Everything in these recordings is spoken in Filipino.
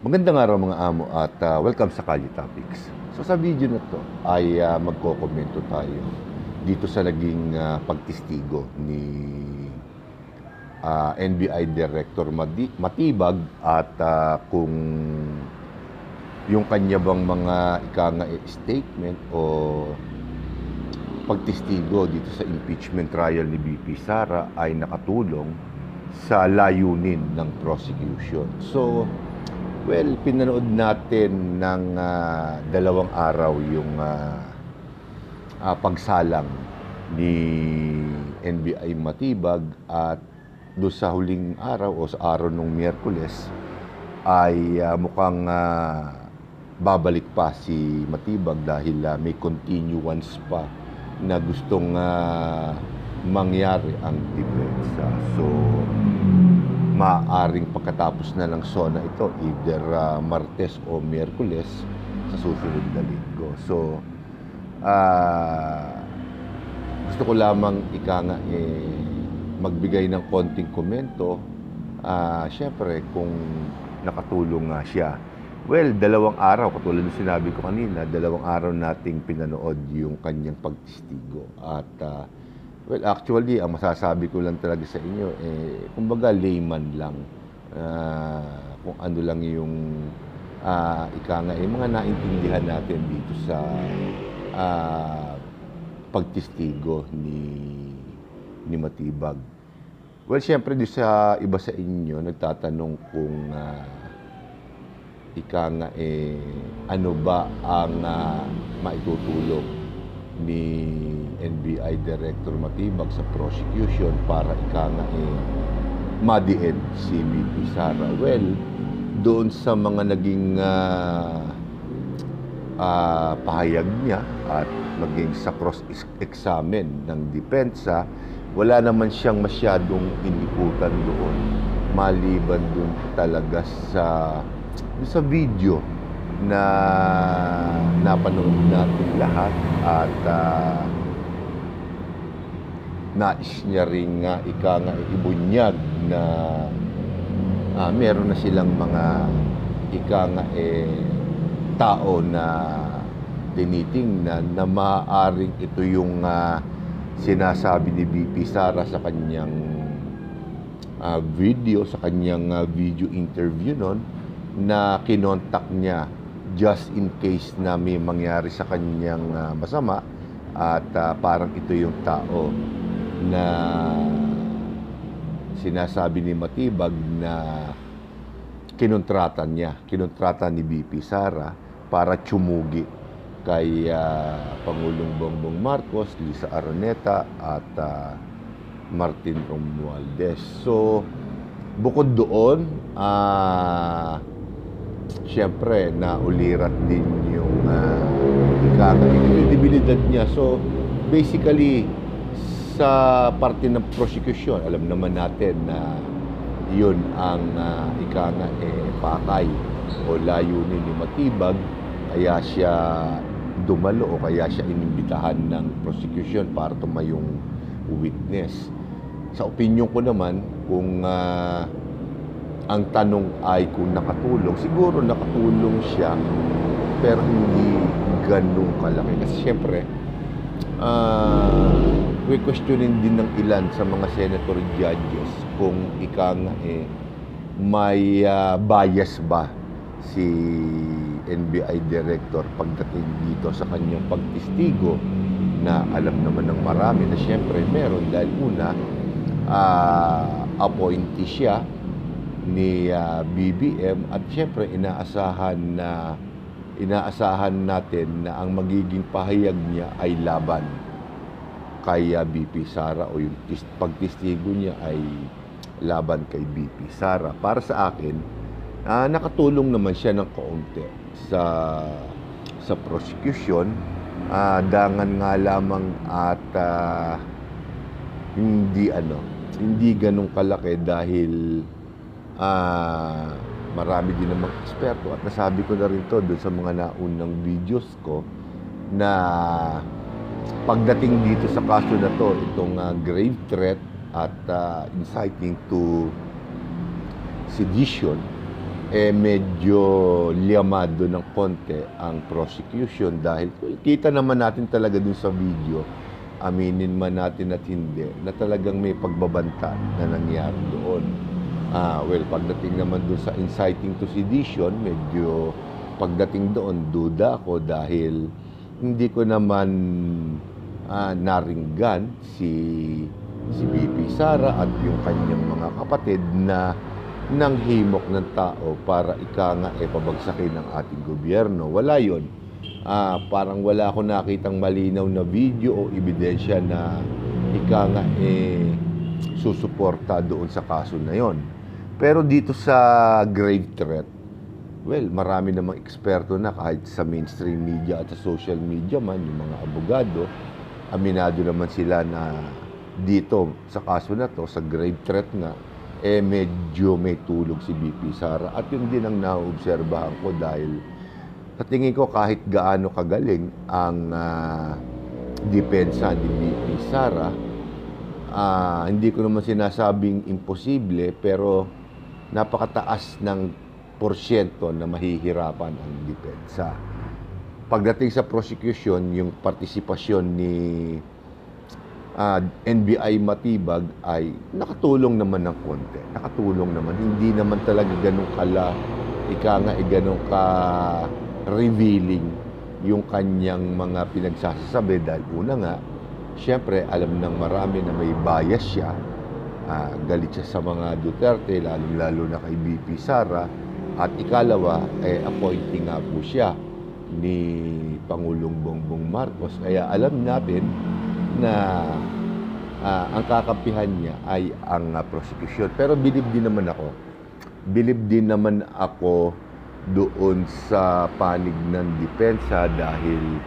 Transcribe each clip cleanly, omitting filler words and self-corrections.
Magandang araw mga amo at welcome sa Kalye Topics. So sa video na to ay magkokomento tayo dito sa naging pagtistigo ni NBI Director Matibag at kung yung kanya bang mga statement o pagtistigo dito sa impeachment trial ni BP Sara ay nakatulong sa layunin ng prosecution. So, well, pinanood natin ng 2 araw yung pagsalang ni NBI Matibag at doon sa huling araw o sa araw ng Miyerkules ay mukhang babalik pa si Matibag dahil may continuance pa na gustong mangyari ang depensa. So, maaaring pagkatapos na ng SONA ito, either Martes o Miyerkules sa susunod na linggo. So, gusto ko lamang magbigay ng konting komento. Siyempre, kung nakatulong nga siya. Well, 2 araw, katulad ng sinabi ko kanina, 2 araw nating pinanood yung kanyang pagtistigo. At well, actually, ang masasabi ko lang talaga sa inyo, kumbaga layman lang. Kung ano lang yung mga naintindihan natin dito sa pagtistigo ni Matibag. Well, siyempre, di sa iba sa inyo, nagtatanong kung ano ba ang maitutulong ni NBI Director Matibag sa prosecution para madiin si BP Sara. Well, doon sa mga naging pahayag niya at maging sa cross-examine ng depensa, wala naman siyang masyadong iniputan doon maliban doon talaga sa video na napanood natin lahat at nais niya rin ibunyag na meron na silang mga tao na tinitingnan na maaaring ito yung sinasabi ni BP Sara sa kanyang sa kanyang video interview nun, na kinontak niya just in case na may mangyari sa kanyang masama at parang ito yung tao na sinasabi ni Matibag na kinontrata ni BP Sara para tsumugi kay Pangulong Bongbong Marcos, Lisa Araneta at Martin Romualdez. So, bukod doon, siyempre, naulirat din yung credibilidad niya. So, basically, sa parte ng prosecution, alam naman natin na yun ang pakay o layunin ni Matibag, kaya siya dumalo o kaya siya inimbitahan ng prosecution para tumayong witness. Sa opinion ko naman, kung ang tanong ay kung nakatulong, siguro nakatulong siya, pero hindi ganun kalaki. Kasi siyempre, questionin din ng ilan sa mga senator judges kung may bias ba si NBI Director pagdating dito sa kanyang pagtistigo, na alam naman ng marami na siyempre meron dahil una, appointee siya ni BBM at siyempre inaasahan natin na ang magiging pahayag niya ay laban kay BP Sara o yung pagtistigo niya ay laban kay BP Sara. Para sa akin, nakatulong naman siya ng kaunti sa prosecution. Dangan nga lamang at hindi ganun kalaki dahil marami din namang eksperto at nasabi ko na rin to doon sa mga naunang videos ko na pagdating dito sa kaso na to, itong grave threat at inciting to sedition, medyo liamado ng konti ang prosecution dahil kita naman natin talaga dun sa video, aminin man natin at hindi, na talagang may pagbabanta na nangyari doon. Well, pagdating naman dun sa inciting to sedition, medyo pagdating doon, duda ako dahil hindi ko naman naringgan si BP Sara at yung kanyang mga kapatid na nanghimok ng tao para pabagsakin ng ating gobyerno. Wala yon. Parang wala ako nakitang malinaw na video o ebidensya na susuporta doon sa kaso na yon. Pero dito sa grave threat, well, marami namang eksperto na kahit sa mainstream media at sa social media man, yung mga abogado, aminado naman sila na dito sa kaso na to, sa grave threat nga, medyo may tulog si BP Sara. At yun din ang naobserbahan ko dahil sa tingin ko kahit gaano kagaling ang depensa ni BP Sara, hindi ko naman sinasabing imposible, pero napakataas ng porsyento na mahihirapan ang depensa. Pagdating sa prosecution, yung partisipasyon ni NBI Matibag ay nakatulong naman ng konti. Nakatulong naman. Hindi naman talaga ganun ganun ka-revealing yung kanyang mga pinagsasabi dahil una nga, siyempre, alam ng marami na may bias siya. Galit siya sa mga Duterte, lalo na kay BP Sara. At ikalawa, appointing nga po siya ni Pangulong Bongbong Marcos. Kaya alam natin na ang kakampihan niya ay ang prosecution. Pero bilib din naman ako doon sa panig ng depensa dahil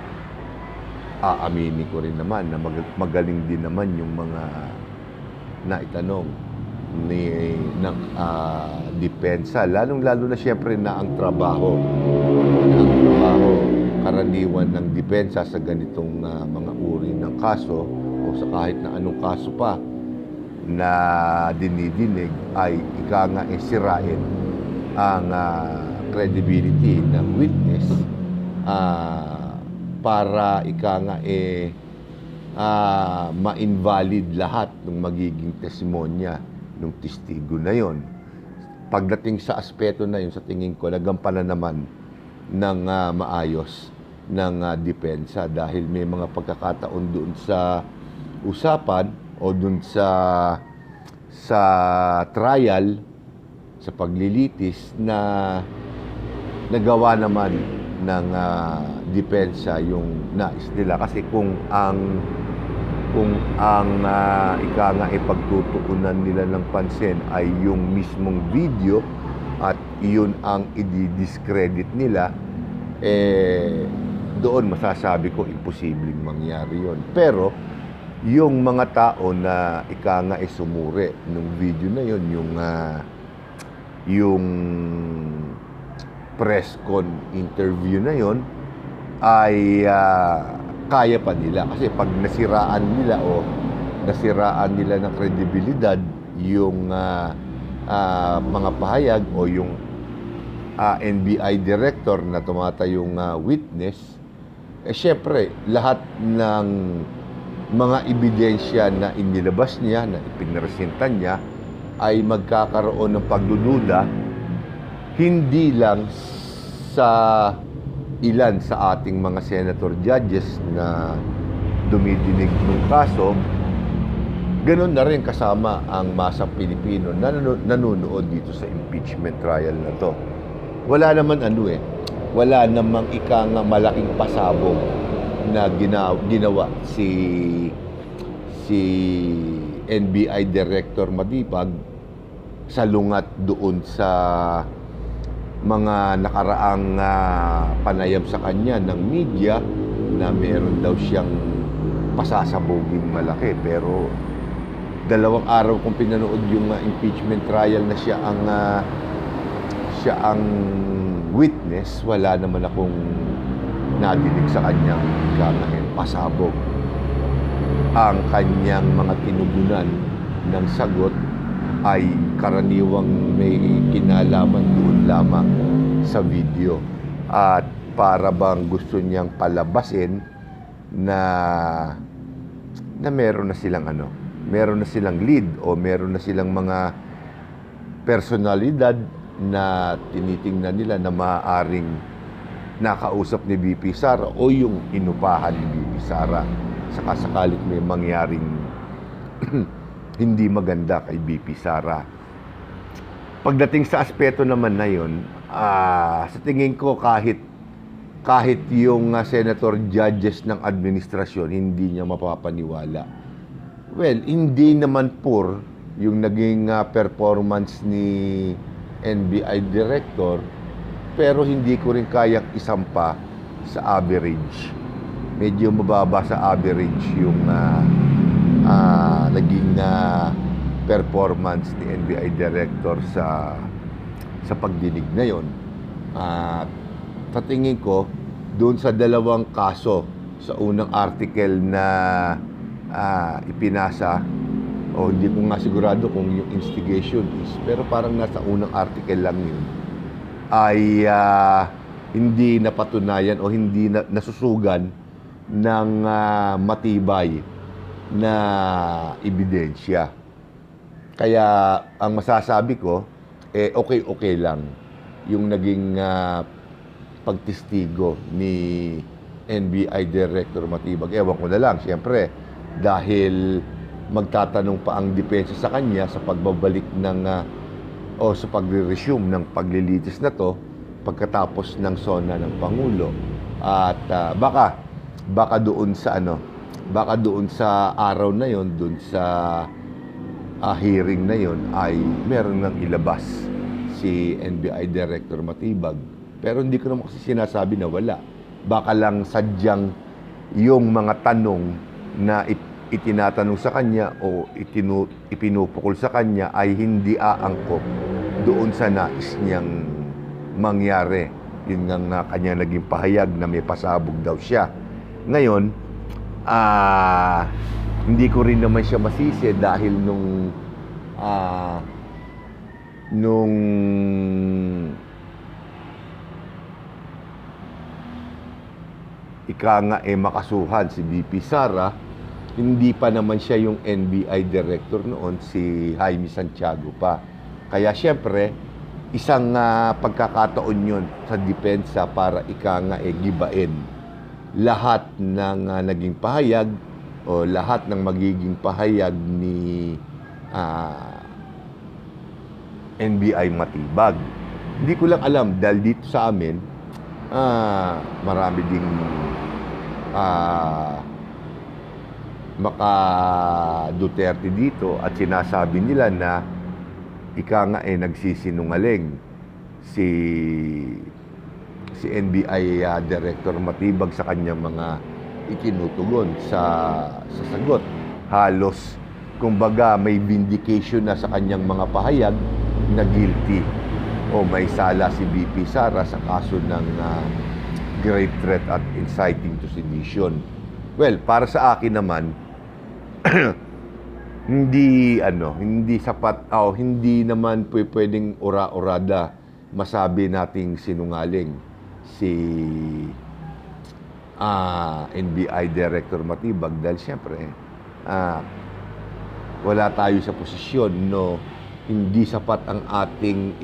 aaminin ko rin naman na magaling din naman yung mga naitanong ng depensa. Lalong-lalo na siyempre na ang trabaho karaniwan ng depensa sa ganitong mga uri ng kaso o sa kahit na anong kaso pa na dinidinig ay sirain ang credibility ng witness para ma-invalid lahat ng magiging testimonya ng testigo na yon. Pagdating sa aspeto na yun, sa tingin ko, nagampanan naman ng maayos ng depensa dahil may mga pagkakataon doon sa usapan o doon sa trial, sa paglilitis na nagawa naman ng depensa yung nais nila. Kasi kung ang ipagtutuunan nila ng pansin ay yung mismong video at iyon ang i-discredit nila, doon masasabi ko imposibleng mangyari yon. Pero yung mga tao na sumure nung video na yon, yung press con interview na yon, ay kaya pa nila. Kasi pag nasiraan nila ng kredibilidad yung mga pahayag o yung NBI director na tumatayong witness, syempre, lahat ng mga ebidensya na inilabas niya, na ipinresenta niya, ay magkakaroon ng pagdududa, hindi lang sa ilan sa ating mga senator judges na dumidinig ng kaso, ganun na rin kasama ang masang Pilipino na nanonood dito sa impeachment trial na to. Wala namang malaking pasabog na ginawa si NBI Director Matibag sa lungat doon sa mga nakaraang panayam sa kanya ng media na meron daw siyang pasasaboging malaki. Pero 2 araw kung pinanood yung impeachment trial na siya ang witness, wala naman akong nadinig sa kanyang pasabog. Ang kanyang mga tinugunan ng sagot ay karaniwang may kinalaman doon lamang sa video. At para bang gusto niyang palabasin na meron na silang meron na silang lead o meron na silang mga personalidad na tinitingnan nila na maaaring nakausap ni BP Sara o yung inupahan ni BP Sara sakasakalit may mangyaring hindi maganda kay BP Sara. Pagdating sa aspeto naman na yun, sa tingin ko kahit yung senator judges ng administrasyon hindi niya mapapaniwala. Well, hindi naman poor yung naging performance ni NBI director, pero hindi ko rin kayang isampa sa average. Medyo mababa sa average yung naging performance ni NBI director sa pagdinig na yon. Sa tingin ko, doon sa dalawang kaso, sa unang article na ipinasa, o hindi ko nga sigurado kung yung instigation is, pero parang nasa unang article lang yun, ay hindi napatunayan o hindi nasusugan ng matibay na ebidensya. Kaya ang masasabi ko, okay lang yung naging pagtistigo ni NBI Director Matibag. Ewan ko na lang, siyempre, dahil magtatanong pa ang depensa sa kanya sa pagbabalik ng o sa pagre-resume ng paglilitis na to pagkatapos ng SONA ng Pangulo. At baka doon sa baka doon sa araw na yon, doon sa hearing na yon ay meron nang ilabas si NBI Director Matibag. Pero hindi ko naman kasi sinasabi na wala. Baka lang sadyang yung mga tanong na itinatanong sa kanya o ipinupukol sa kanya ay hindi aangkop doon sa nais niyang mangyari. Yun nga kanya naging pahayag na may pasabog daw siya. Ngayon, hindi ko rin naman siya masisi dahil nung makasuhan si BP Sara, hindi pa naman siya yung NBI director noon, si Jaime Santiago pa. Kaya siyempre, isang pagkakataon yun sa depensa para gibain lahat ng naging pahayag o lahat ng magiging pahayag ni NBI Matibag. Hindi ko lang alam dahil dito sa amin marami ding maka Duterte dito at sinasabi nila na nagsisinungaling si NBI Director Matibag sa kanyang mga itinutugon sa sagot. Halos kumbaga may vindication na sa kanyang mga pahayag na guilty o may sala si BP Sara sa kaso ng grave threat at inciting to sedition. Well, para sa akin naman hindi sapat o hindi naman pwedeng ora-orada masabi nating sinungaling si NBI Director Matibag dahil siyempre wala tayo sa posisyon hindi sapat ang ating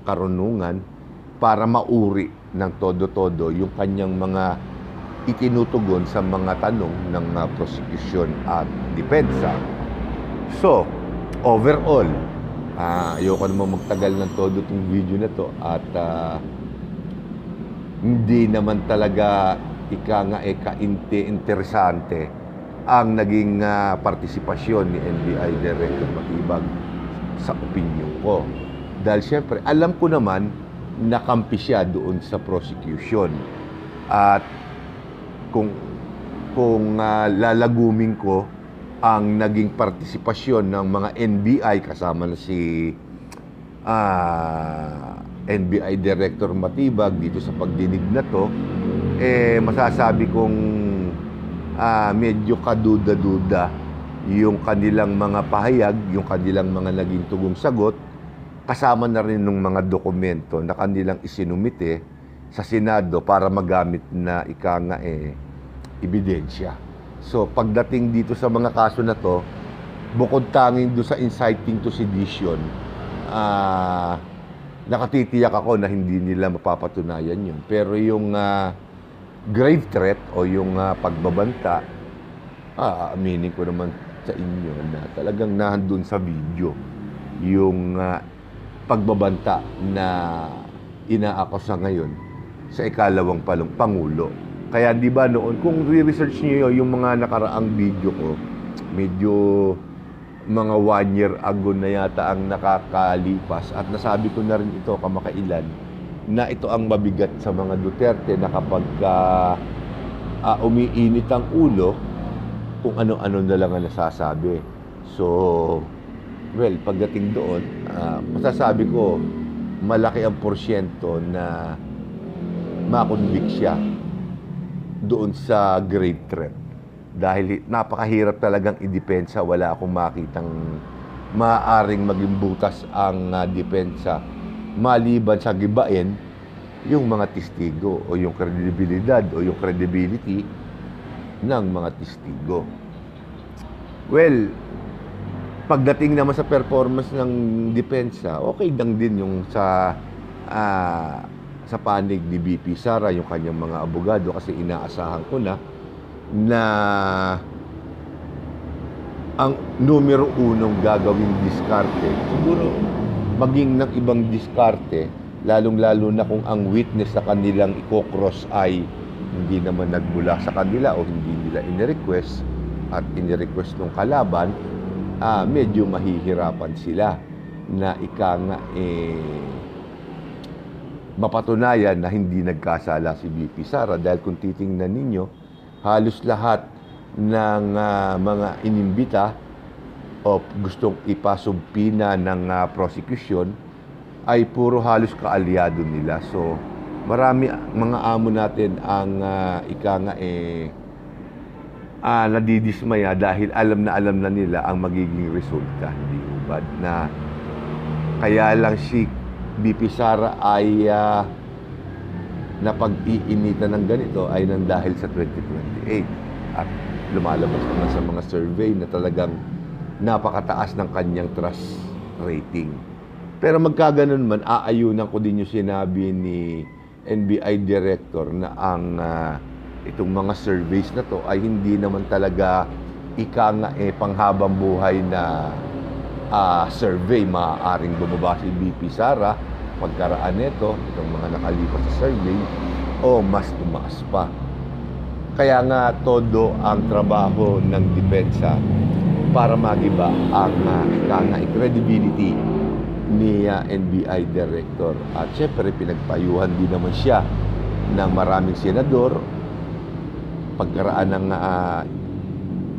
karunungan para mauri ng todo-todo yung kanyang mga itinutugon sa mga tanong ng prosecution at depensa. So, overall, ayoko naman magtagal ng todo itong video na to at hindi naman talaga interesante ang naging partisipasyon ni NBI Director Matibag sa opinion ko. Dahil siyempre, alam ko naman nakampi siya doon sa prosecution. At kung lalagumin ko ang naging partisipasyon ng mga NBI kasama na si NBI Director Matibag dito sa pagdinig na to, masasabi kong medyo kaduda-duda yung kanilang mga pahayag, yung kanilang mga naging tugong sagot, kasama na rin ng mga dokumento na kanilang isinumite sa Senado para magamit na ebidensya. So pagdating dito sa mga kaso na to, bukod tanging doon sa inciting to sedition, nakatitiyak ako na hindi nila mapapatunayan yun. Pero yung grave threat o yung pagbabanta, aaminin ko naman sa inyo na talagang nandun sa video yung pagbabanta na inaakusa ngayon sa ikalawang Pangulo. Kaya di ba noon, kung re-research niyo yung mga nakaraang video ko, medyo mga 1 year ago na yata ang nakakalipas at nasabi ko na rin ito kamakailan na ito ang mabigat sa mga Duterte na kapag umiinit ang ulo, kung ano-ano na lang ang nasasabi. So, well, pagdating doon, masasabi ko, malaki ang porsyento na makonvict siya doon sa grave threat. Dahil napakahirap talagang idepensa, wala akong makitang maaaring maging butas ang depensa maliban sa gibain yung mga testigo o yung kredibilidad o yung credibility ng mga testigo. Well, pagdating naman sa performance ng depensa, okay lang din yung sa panig ni BP Sara, yung kanyang mga abogado, kasi inaasahan ko na ang numero unong gagawing diskarte, siguro maging ng ibang diskarte, lalong-lalo na kung ang witness sa kanilang i-cross ay hindi naman nagmula sa kanila o hindi nila in-request at in-request ng kalaban, medyo mahihirapan sila na mapatunayan na hindi nagkasala si BP Sara. Dahil kung titingnan ninyo, halos lahat ng mga inimbita o gustong ipasumpina ng prosecution ay puro halos kaalyado nila. So, marami mga amo natin ang nadidismaya dahil alam na nila ang magiging resulta. Hindi ubad na kaya lang si BP Sara ay napag-iinitan ng ganito ay nang dahil sa 2028 at lumalabas naman sa mga survey na talagang napakataas ng kanyang trust rating. Pero magkaganon man, aayunan ko din yung sinabi ni NBI Director na ang itong mga surveys na to ay hindi naman talaga panghabang buhay na survey. Maaaring bumaba si BP Sara pagkaraan nito, itong mga nakalipas sa survey, o mas tumaas pa. Kaya nga todo ang trabaho ng depensa para magiba ang credibility ni NBI Director. At syempre, pinagpayuhan din naman siya ng maraming senador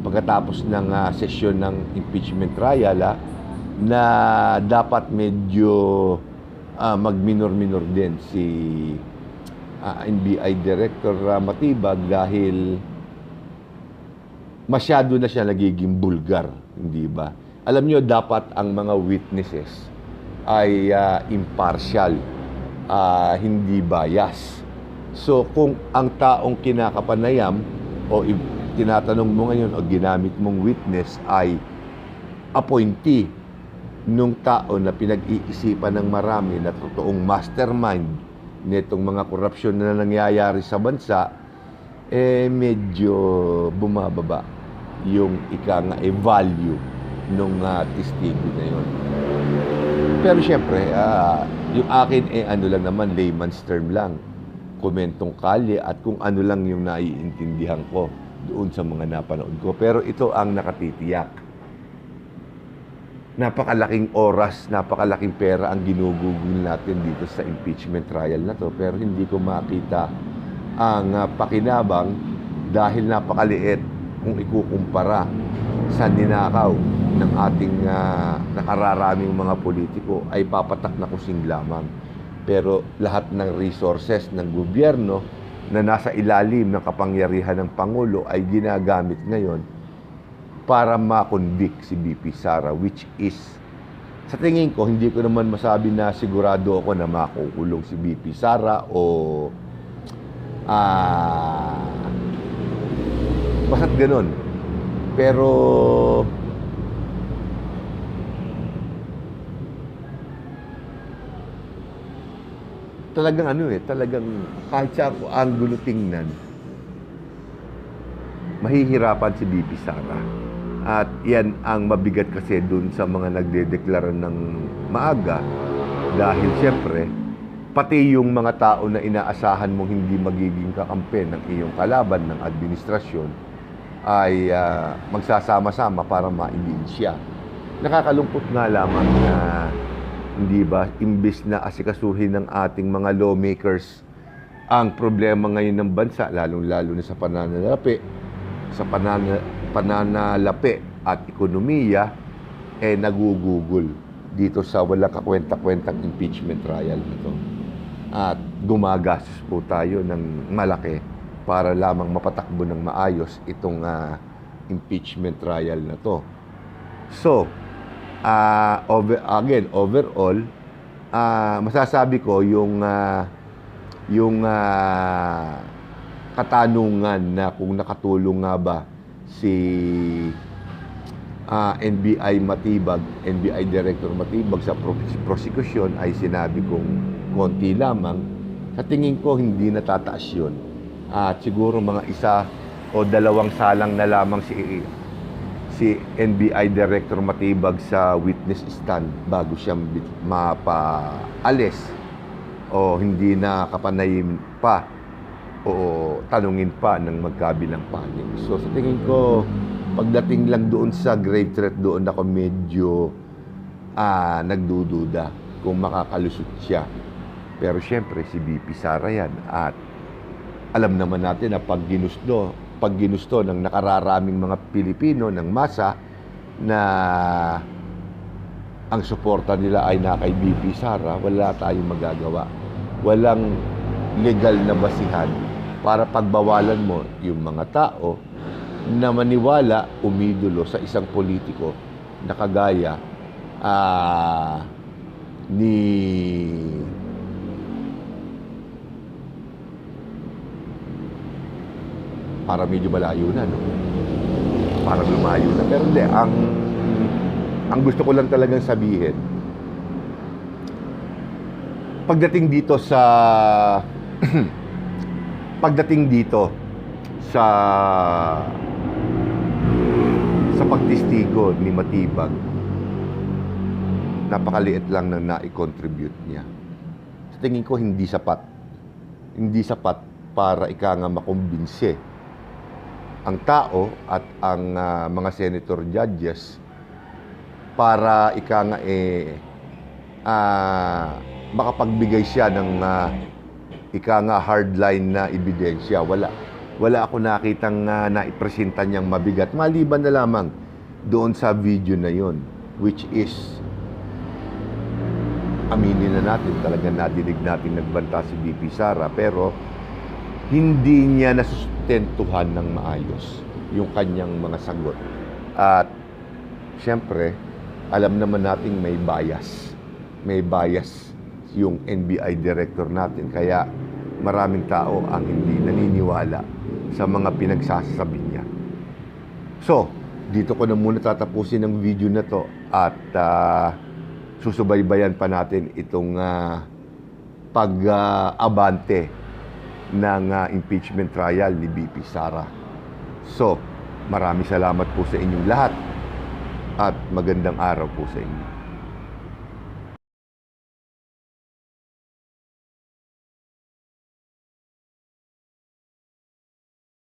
pagkatapos ng sesyon ng impeachment trial na dapat medyo mag-minor-minor din si NBI Director Matibag dahil masyado na siya nagiging bulgar, hindi ba? Alam niyo, dapat ang mga witnesses ay impartial, hindi bias. So kung ang taong kinakapanayam o tinatanong mo ngayon o ginamit mong witness ay appointee nung tao na pinag-iisipan ng marami na totoong mastermind nitong mga korupsyon na nangyayari sa bansa, medyo bumababa yung value nung testigo na yun. Pero syempre, yung akin lang naman, layman's term lang, komentong kalye at kung ano lang yung naiintindihan ko doon sa mga napanood ko. Pero ito ang nakatitiyak. Napakalaking oras, napakalaking pera ang ginugugol natin dito sa impeachment trial na to. Pero hindi ko makita ang pakinabang dahil napakaliit kung ikukumpara sa ninakaw ng ating nakararaming mga politiko ay papatak na kusing lamang. Pero lahat ng resources ng gobyerno na nasa ilalim ng kapangyarihan ng Pangulo ay ginagamit ngayon para ma-convict si BP Sara, which is, sa tingin ko, hindi ko naman masabi na sigurado ako na makukulong si BP Sara o basta't ganun. Pero talagang talagang kahit sa anggulo tingnan, mahihirapan si BP Sara. At yan ang mabigat kasi dun sa mga nagdedeklara ng maaga. Dahil siyempre, pati yung mga tao na inaasahan mong hindi magiging kakampi ng iyong kalaban ng administrasyon ay magsasama-sama para maibig siya. Nakakalungkot nga lamang na hindi ba, imbis na asikasuhin ng ating mga lawmakers ang problema ngayon ng bansa, lalong-lalo na sa pananalapi at ekonomiya, nagugugol dito sa walang kakwenta-kwentang impeachment trial na to. At gumagastos po tayo ng malaki para lamang mapatakbo ng maayos itong impeachment trial na to. So, overall, masasabi ko yung katanungan na kung nakatulong nga ba si NBI Director Matibag sa prosecution ay sinabi kong konti lamang. Sa tingin ko, hindi natataas yun. At siguro mga isa o dalawang salang na lamang si NBI Director Matibag sa witness stand bago siya mapaalis o hindi na kapanayin pa o tanungin pa ng magkabilang panig. So sa tingin ko, pagdating lang doon sa grave threat, doon ako medyo nagdududa kung makakalusot siya. Pero siyempre si BP Sara yan at alam naman natin na pag ginusto ng nakararaming mga Pilipino ng masa na ang suporta nila ay na kay BP Sara, wala tayong magagawa. Walang legal na basihan para pagbawalan mo yung mga tao na maniwala, umidolo sa isang politiko na kagaya ni para medyo malayo na, no? Parang lumayo na. Pero hindi, ang gusto ko lang talagang sabihin, pagdating dito sa pagtistigo ni Matibag, napakaliit lang na na-contribute niya. Sa tingin ko, hindi sapat. Hindi sapat para nga makumbinse ang tao at ang mga senator judges para makapagbigay siya ng hardline na ebidensya. Wala ako nakitang naipresenta niyang mabigat, maliban na lamang doon sa video na yon, which is aminin na natin, talagang nadinig natin nagbanta si BP Sara, pero hindi niya nasustentuhan ng maayos yung kanyang mga sagot. At siyempre, alam naman natin may bias. May bias yung NBI director natin. Kaya maraming tao ang hindi naniniwala sa mga pinagsasabi niya. So, dito ko na muna tatapusin ang video na to at susubaybayan pa natin itong pag-abante ng impeachment trial ni BP Sara. So, maraming salamat po sa inyong lahat at magandang araw po sa inyo.